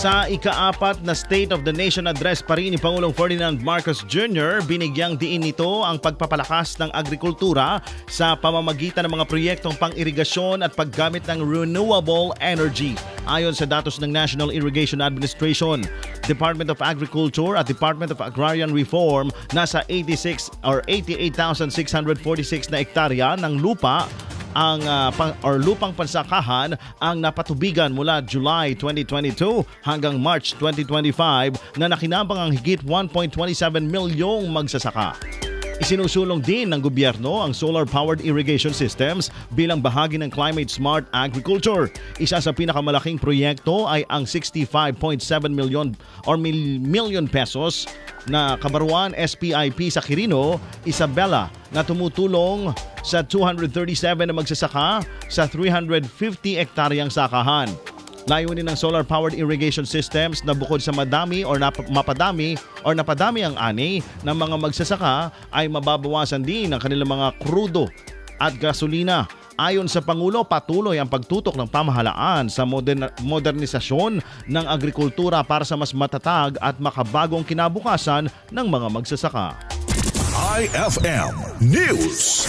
Sa ika-4 na State of the Nation Address pa rin ni Pangulong Ferdinand Marcos Jr., binigyang diin nito ang pagpapalakas ng agrikultura sa pamamagitan ng mga proyektong pang-irigasyon at paggamit ng renewable energy. Ayon sa datos ng National Irrigation Administration, Department of Agriculture at Department of Agrarian Reform, nasa 88,646 na hektarya ng lupa lupang pansakahan ang napatubigan mula July 2022 hanggang March 2025 na nakinabang ang higit 1.27 milyong magsasaka. Isinusulong din ng gobyerno ang solar-powered irrigation systems bilang bahagi ng Climate Smart Agriculture. Isa sa pinakamalaking proyekto ay ang 65.7 million pesos na kabaruan SPIP sa Quirino, Isabela, na tumutulong sa 237 na magsasaka sa 350 hektaryang sakahan. Layunin ng solar-powered irrigation systems na bukod sa napadami ang ani ng mga magsasaka ay mababawasan din ang kanilang mga krudo at gasolina. Ayon sa Pangulo, patuloy ang pagtutok ng pamahalaan sa modernisasyon ng agrikultura para sa mas matatag at makabagong kinabukasan ng mga magsasaka. IFM News.